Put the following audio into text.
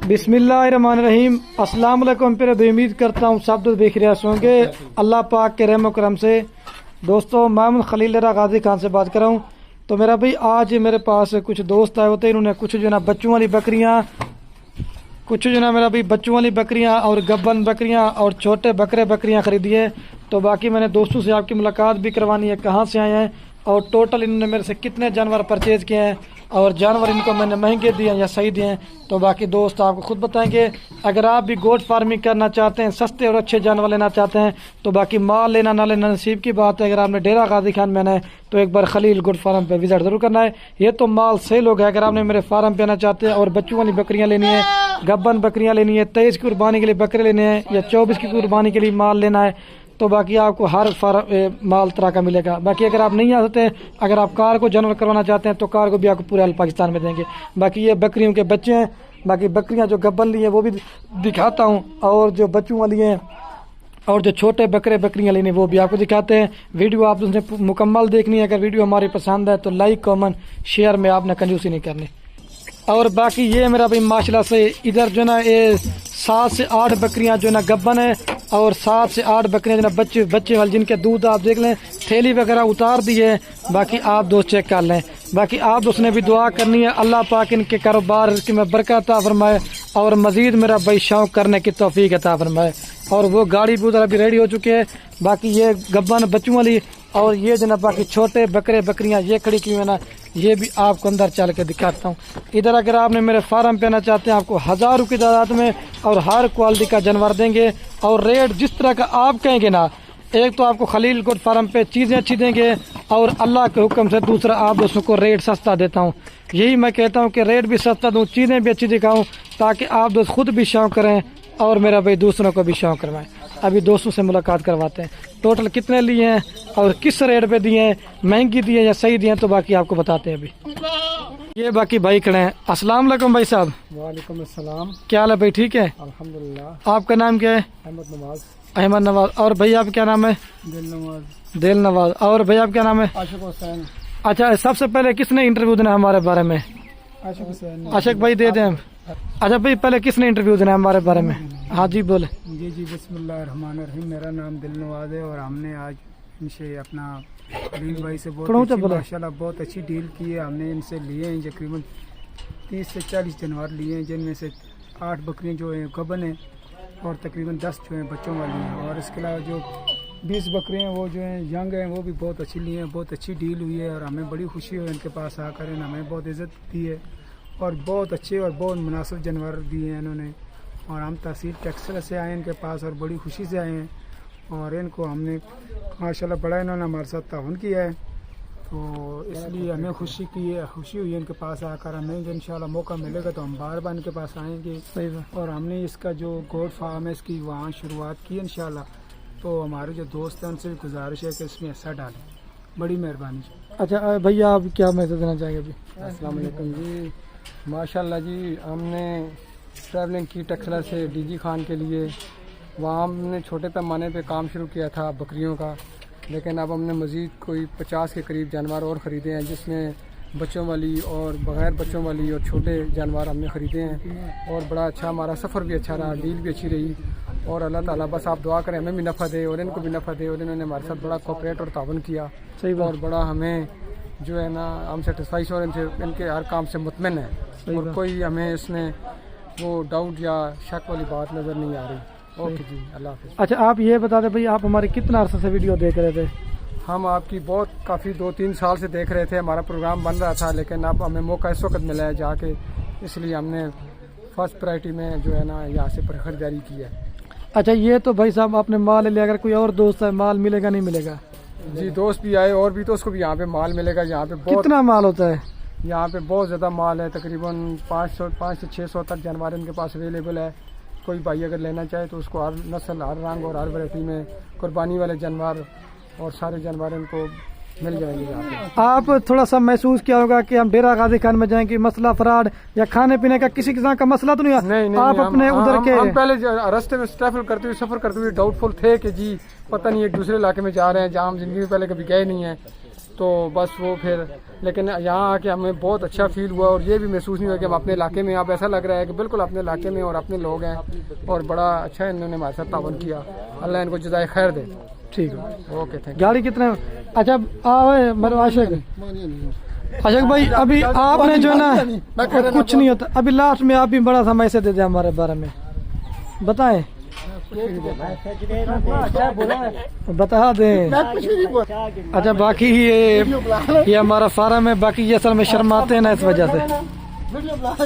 बिस्मिल्लाहिर्रहमानिर्रहीम। अस्सलाम वालेकुम। फिर उम्मीद करता हूँ सब दोस्त देख रहे होंगे अल्लाह पाक के रहम करम से। दोस्तों मैं खलील गाजी खान से बात कर रहा हूँ। तो मेरा भाई आज मेरे पास कुछ दोस्त आए होते हैं, इन्होंने कुछ जो ना बच्चों वाली बकरियाँ, कुछ जो ना मेरा भाई बच्चों वाली बकरियाँ और गब्बन बकरियाँ और छोटे बकरे बकरियाँ खरीदी है। तो बाकी मैंने दोस्तों से आपकी मुलाकात भी करवानी है, कहाँ से आए हैं और टोटल इन्होंने मेरे से कितने जानवर परचेज किए हैं और जानवर इनको मैंने महंगे दिए हैं या सही दिए हैं। तो बाकी दोस्त आपको खुद बताएंगे। अगर आप भी गोट फार्मिंग करना चाहते हैं, सस्ते और अच्छे जानवर लेना चाहते हैं, तो बाकी माल लेना ना लेना नसीब की बात है। अगर आपने डेरा गाजी खान में आना है तो एक बार खलील गोट फार्म पे विजिट जरूर करना है। ये तो माल सेल हो गया। अगर आपने मेरे फार्म पे आना चाहते हैं और बच्चों वाली बकरियां लेनी है, गब्बन बकरियां लेनी है, 23 की कुर्बानी के लिए बकरे लेने हैं या 24 की कुर्बानी के लिए माल लेना है, तो बाकी आपको हर माल तरह का मिलेगा। बाकी अगर आप नहीं आ सकते, अगर आप कार को जानवर करवाना चाहते हैं तो कार को भी आपको पूरे पाकिस्तान में देंगे। बाकी ये बकरियों के बच्चे हैं। बाकी बकरियां जो गब्बन ली हैं वो भी दिखाता हूँ, और जो बच्चों वाली हैं और जो छोटे बकरे बकरियां लेनी वो भी आपको दिखाते हैं। वीडियो आप उसने मुकम्मल देखनी है। अगर वीडियो हमारी पसंद है तो लाइक कमेंट शेयर में आपने कंजूसी नहीं करनी। और बाकी ये मेरा भाई माशाल्लाह से इधर जो ना ये 7 से 8 बकरियां जो ना गब्बन है और 7 से 8 बकरियां जो ना बच्चे वाले, जिनके दूध आप देख लें, थैली वगैरह उतार दी है। बाकी आप दोस्त चेक कर लें। बाकी आप दोस्त ने भी दुआ करनी है, अल्लाह पाक इनके कारोबार की में बरकत अता फरमाए और मजीद मेरा भाई शौक करने की तौफीक अता फरमाए। और वो गाड़ी भी उधर अभी रेडी हो चुके हैं। बाकी ये गब्बन बच्चों वाली और ये जो ना बाकी छोटे बकरे बकरियां ये खड़ी की हुई ना, ये भी आपको अंदर चल के दिखाता हूँ। इधर अगर आपने मेरे फार्म पे आना चाहते हैं, आपको 1000 रुपये तादाद में और हर क्वालिटी का जानवर देंगे और रेट जिस तरह का आप कहेंगे ना, एक तो आपको खलील गोट फार्म पे चीज़ें अच्छी देंगे और अल्लाह के हुक्म से दूसरा आप दोस्तों को रेट सस्ता देता हूँ। यही मैं कहता हूँ कि रेट भी सस्ता दूँ, चीज़ें भी अच्छी दिखाऊँ, ताकि आप दोस्त खुद भी शौक करें और मेरा भाई दूसरों को भी शौक करवाएं। अभी दोस्तों से मुलाकात करवाते हैं, टोटल कितने लिए हैं और किस रेट पे दिए हैं, महंगी दिए हैं या सही दिए हैं, तो बाकी आपको बताते हैं। अभी ये बाकी भाई खड़े हैं। अस्सलाम वालेकुम भाई साहब। वालेकुम अस्सलाम। क्या हाल है भाई? ठीक है अल्हम्दुलिल्लाह। आपका नाम क्या है? अहमद नवाज। और भाई आप क्या नाम है? दिल नवाज। और भाई आप क्या नाम है? आशिक हुसैन। अच्छा, सबसे पहले किसने इंटरव्यू देना है हमारे बारे में? आशिक हुसैन। आशिक भाई दे दें हम। अच्छा भाई पहले किसने इंटरव्यू देना है हमारे बारे में? हाँ जी बोले। जी बिस्मिल्लाहिर्रहमानिर्रहीम। मेरा नाम दिल नवाज है और हमने आज इनसे अपना खलील भाई से बहुत माशाल्लाह बहुत अच्छी डील की है। हमने इनसे लिए हैं तकरीबन 30 से 40 जानवर लिए हैं, जिनमें से 8 बकरियाँ जो हैं गब्बन हैं और तकरीबन 10 जो हैं बच्चों वाली हैं। और इसके अलावा जो 20 बकरियाँ वो जो हैं यंग हैं, वो भी बहुत अच्छी ली हैं। बहुत अच्छी डील हुई है और हमें बड़ी खुशी हुई इनके पास आकर। हमें बहुत इज़्ज़त दी है और बहुत अच्छे और बहुत मुनासिब जानवर दिए हैं इन्होंने। और हम तहसील टेक्सटाइल से आए इनके पास और बड़ी खुशी से आए हैं और इनको हमने माशाल्लाह बड़ा इन्होंने हमारे साथ ताउन किया है, तो इसलिए हमें खुशी हुई है इनके पास आकर। हमें इंशाल्लाह मौका मिलेगा तो हम बार बार इनके पास आएंगे। और हमने इसका जो गोट फार्म है इसकी वहाँ शुरुआत की इंशाल्लाह। तो हमारे जो दोस्त हैं उनसे भी गुजारिश है कि इसमें हिस्सा डालें। बड़ी मेहरबानी। अच्छा भैया आप क्या मैसेज देना चाहेंगे अभी? अस्सलाम वालेकुम जी। माशाल्लाह जी, हमने ट्रैवलिंग की टेक्सटाइल से डीजी खान के लिए। वहाँ हमने छोटे पैमाने पे काम शुरू किया था बकरियों का, लेकिन अब हमने मज़ीद कोई 50 के करीब जानवर और ख़रीदे हैं, जिसमें बच्चों वाली और बग़ैर बच्चों वाली और छोटे जानवर हमने ख़रीदे हैं। और बड़ा अच्छा हमारा सफ़र भी अच्छा रहा, डील भी अच्छी रही। और अल्लाह ताला बस आप दुआ करें हमें भी नफ़ा दे और इनको भी नफ़ा दे। और इन्होंने हमारे साथ बड़ा कोऑपरेट और तावन किया। सही बात। और बड़ा हमें जो है ना हम सेटिस्फाइड और इनके हर काम से मुतमिन है और कोई हमें इसमें वो डाउट या शक वाली बात नज़र नहीं आ रही। ओके जी, अल्लाह हाफ़िज़। अच्छा आप ये बता दें भाई, आप हमारे कितना अर्सा से वीडियो देख रहे थे? हम आपकी काफ़ी 2-3 साल से देख रहे थे। हमारा प्रोग्राम बन रहा था, लेकिन अब हमें मौका इस वक्त मिला है जाके, इसलिए हमने फर्स्ट प्रायोरिटी में जो है ना यहाँ से खरीदारी की है। अच्छा ये तो भाई साहब आपने माल लिया, अगर कोई और दोस्त है माल मिलेगा नहीं मिलेगा? जी दोस्त भी आए और भी, तो उसको भी यहाँ पे माल मिलेगा। यहाँ पे बहुत कितना माल होता है? यहाँ पे बहुत ज़्यादा माल है, तकरीबन 5 से 600 तक जानवर इनके पास अवेलेबल है। कोई भाई अगर लेना चाहे तो उसको हर नस्ल, हर रंग और हर वैरायटी में कुर्बानी वाले जानवर और सारे जानवर इनको मिल जाएंगे यहाँ पे। आप थोड़ा सा महसूस किया होगा कि हम डेरा गाजी खान में जाएंगे, मसला फराड या खाने पीने का किसी किस्म का मसला तो नहीं? नहीं, आप अपने उधर के हम पहले रास्ते में सफर करते हुए डाउटफुल थे कि जी पता नहीं एक दूसरे इलाके में जा रहे हैं जहाँ हम जिंदगी में पहले कभी गए नहीं हैं। تو بس وہ پھر لیکن یہاں آ کے ہمیں بہت اچھا فیل ہوا اور یہ بھی محسوس نہیں ہوا کہ ہم اپنے علاقے میں، اب ایسا لگ رہا ہے کہ بالکل اپنے علاقے میں اور اپنے لوگ ہیں، اور بڑا اچھا انہوں نے ہمارے ساتھ تعاون کیا، اللہ ان کو جزائے خیر دے. ٹھیک ہے. Okay thank you. گاڑی کتنے؟ اچھا میرے عاشق بھائی، ابھی آپ نے جو ہے نا کچھ نہیں ہوتا، ابھی لاسٹ میں آپ بھی بڑا سا میسج دے دیں ہمارے بارے میں، بتائیں. بتا دیں. اچھا باقی یہ ہمارا فارم ہے، باقی یہ اصل میں شرماتے ہیں نا اس وجہ سے.